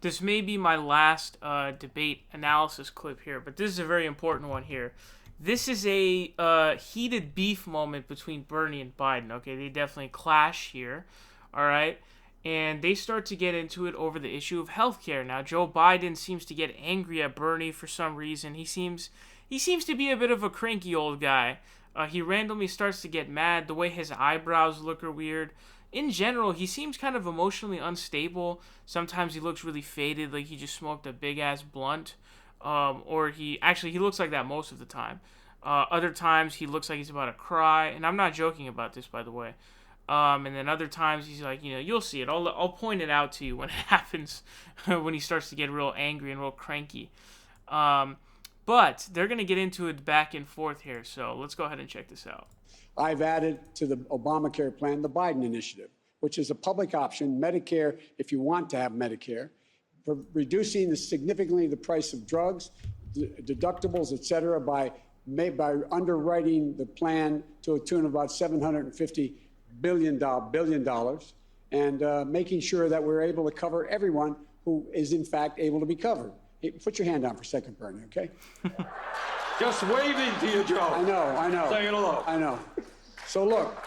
this may be my last debate analysis clip here, but this is a very important one here. This is a heated beef moment between Bernie and Biden. Okay, they definitely clash here. All right. And they start to get into it over the issue of healthcare. Now, Joe Biden seems to get angry at Bernie for some reason. He seems to be a bit of a cranky old guy. He randomly starts to get mad. The way his eyebrows look are weird. In general, he seems kind of emotionally unstable. Sometimes he looks really faded, like he just smoked a big-ass blunt. Or he looks like that most of the time. Other times, he looks like he's about to cry. And I'm not joking about this, by the way. And then other times he's like, you'll see it. I'll point it out to you when it happens, when he starts to get real angry and real cranky. But they're going to get into it back and forth here. So let's go ahead and check this out. I've added to the Obamacare plan the Biden initiative, which is a public option, Medicare, if you want to have Medicare, for reducing significantly the price of drugs, deductibles, et cetera, by underwriting the plan to a tune of about $750 billion, and making sure that we're able to cover everyone who is, in fact, able to be covered. Hey, put your hand down for a second, Bernie, okay? Just waving to you, Joe. I know. Saying hello. I know. So, look.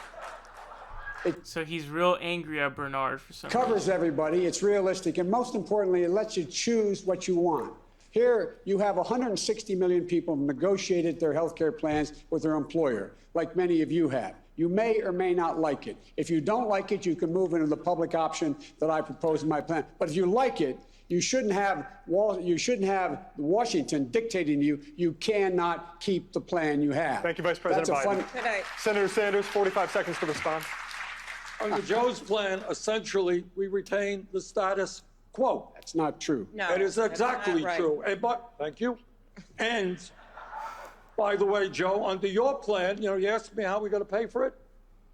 So he's real angry at Bernard for some reason. Covers everybody. It's realistic. And most importantly, it lets you choose what you want. Here, you have 160 million people who negotiated their health care plans with their employer, like many of you have. You may or may not like it. If you don't like it, you can move into the public option that I propose in my plan. But if you like it, you shouldn't have Washington dictating to you. You cannot keep the plan you have. Thank you, Vice President Biden. Senator Sanders, 45 seconds to respond. Under Joe's plan, essentially, we retain the status quo. That's not true. No, it is exactly right. true. Thank you. And by the way, Joe, under your plan, you asked me how we're going to pay for it.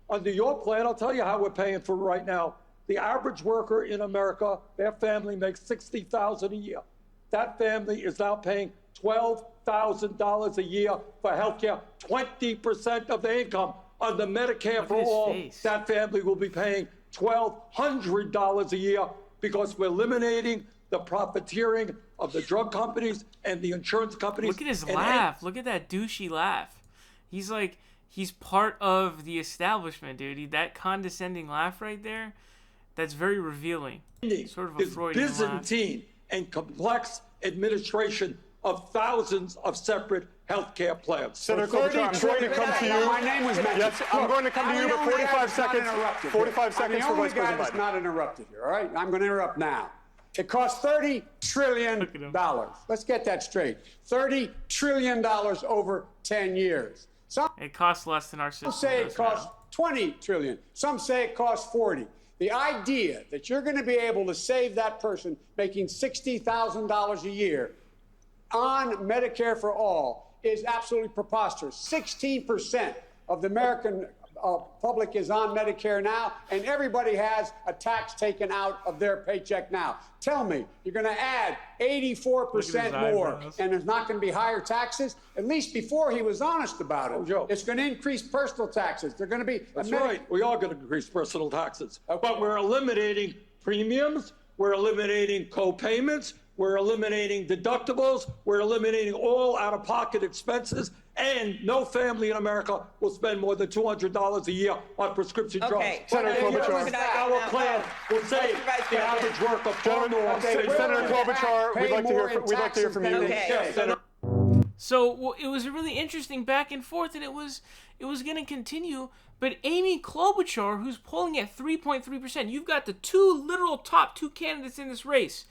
Under your plan, I'll tell you how we're paying for it right now. The average worker in America, their family makes $60,000 a year. That family is now paying $12,000 a year for health care, 20% of their income. Under Medicare for all, that family will be paying $1,200 a year because we're eliminating the profiteering of the drug companies and the insurance companies. Look at his laugh. Look at that douchey laugh. He's like, he's part of the establishment, dude. That condescending laugh right there, that's very revealing. Sort of a Freudian Byzantine laugh. And complex administration of thousands of separate healthcare plans. Senator Klobuchar, I'm going to come to you. My name was mentioned. Yes, I'm going to come to you, but 45 seconds. 45 seconds for Vice President Biden. I'm the only guy that's not interrupted here, all right? I'm going to interrupt now. It costs $30 trillion. Let's get that straight. $30 trillion over 10 years. It costs less than our system. Some say it costs $20 trillion. Some say it costs $40. The idea that you're going to be able to save that person making $60,000 a year on Medicare for all is absolutely preposterous. 16% of the American public is on Medicare now, and everybody has a tax taken out of their paycheck now. Tell me, you're going to add 84% more, and there's not going to be higher taxes? At least before he was honest about it. Oh, Joe. It's going to increase personal taxes. They're going to be... That's right. We are going to increase personal taxes. Okay. But we're eliminating premiums. We're eliminating co-payments. We're eliminating deductibles. We're eliminating all out-of-pocket expenses. And no family in America will spend more than $200 a year on prescription drugs. Senator Klobuchar. Our plan will save the average worker far more. Senator Klobuchar, we'd like to hear from you. Okay. So it was a really interesting back and forth, and it was going to continue. But Amy Klobuchar, who's polling at 3.3%, you've got the top two candidates in this race,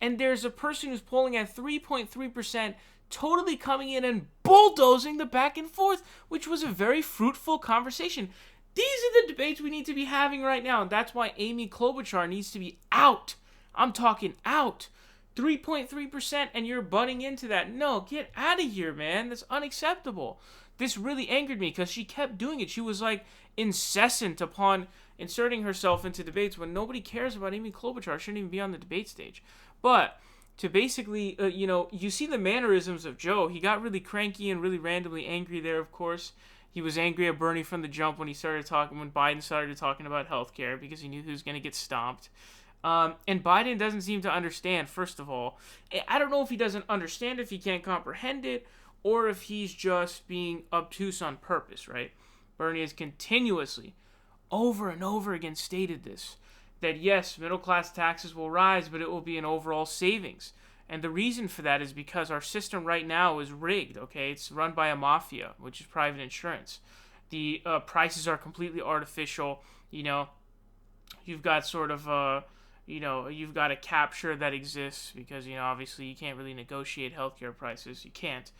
and there's a person who's polling at 3.3%, totally coming in and bulldozing the back and forth, which was a very fruitful conversation. These are the debates we need to be having right now, and that's why Amy Klobuchar needs to be out. I'm talking out. 3.3%, and you're butting into that. No, get out of here, man. That's unacceptable. This really angered me because she kept doing it. She was like incessant upon inserting herself into debates when nobody cares about Amy Klobuchar. Shouldn't even be on the debate stage. But to basically, you see the mannerisms of Joe. He got really cranky and really randomly angry there, of course. He was angry at Bernie from the jump when Biden started talking about healthcare because he knew he was going to get stomped. And Biden doesn't seem to understand, first of all. I don't know if he doesn't understand, if he can't comprehend it, or if he's just being obtuse on purpose, right? Bernie has continuously, over and over again, stated this, that yes, middle-class taxes will rise, but it will be an overall savings. And the reason for that is because our system right now is rigged, okay? It's run by a mafia, which is private insurance. The prices are completely artificial. You've got sort of, you've got a capture that exists because, obviously you can't really negotiate healthcare prices. You can't.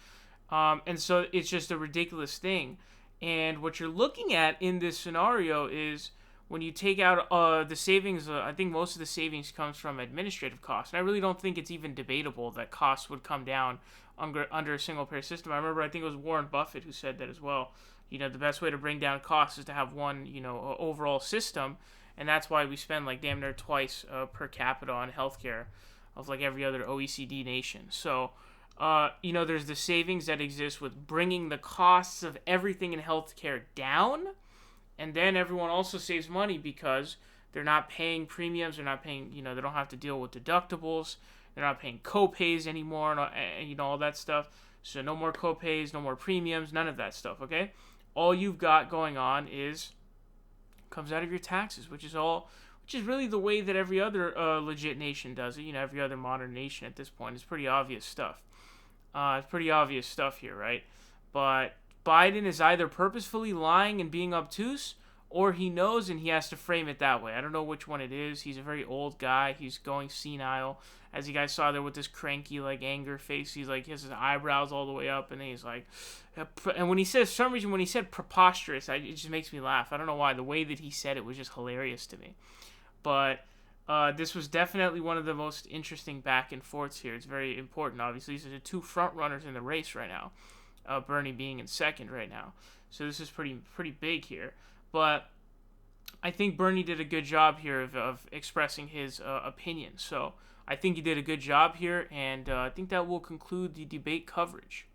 And so it's just a ridiculous thing. And what you're looking at in this scenario is when you take out the savings, I think most of the savings comes from administrative costs. And I really don't think it's even debatable that costs would come down under a single-payer system. I remember, I think it was Warren Buffett who said that as well. The best way to bring down costs is to have one, overall system. And that's why we spend like damn near twice per capita on healthcare of like every other OECD nation. So, there's the savings that exist with bringing the costs of everything in healthcare down. And then everyone also saves money because they're not paying premiums. They're not paying, they don't have to deal with deductibles. They're not paying co-pays anymore and all that stuff. So no more co-pays, no more premiums, none of that stuff, okay? All you've got going on comes out of your taxes, which is really the way that every other legit nation does it. Every other modern nation at this point. It's pretty obvious stuff. It's pretty obvious stuff here, right? But Biden is either purposefully lying and being obtuse, or he knows and he has to frame it that way. I don't know which one it is. He's a very old guy. He's going senile. As you guys saw there with this cranky, anger face, he has his eyebrows all the way up, and he's like... And when he says, for some reason, when he said preposterous, it just makes me laugh. I don't know why. The way that he said it was just hilarious to me. But this was definitely one of the most interesting back and forths here. It's very important, obviously. These are the two front runners in the race right now. Bernie being in second right now. So this is pretty big here. But I think Bernie did a good job here of expressing his opinion. So I think he did a good job here, and I think that will conclude the debate coverage.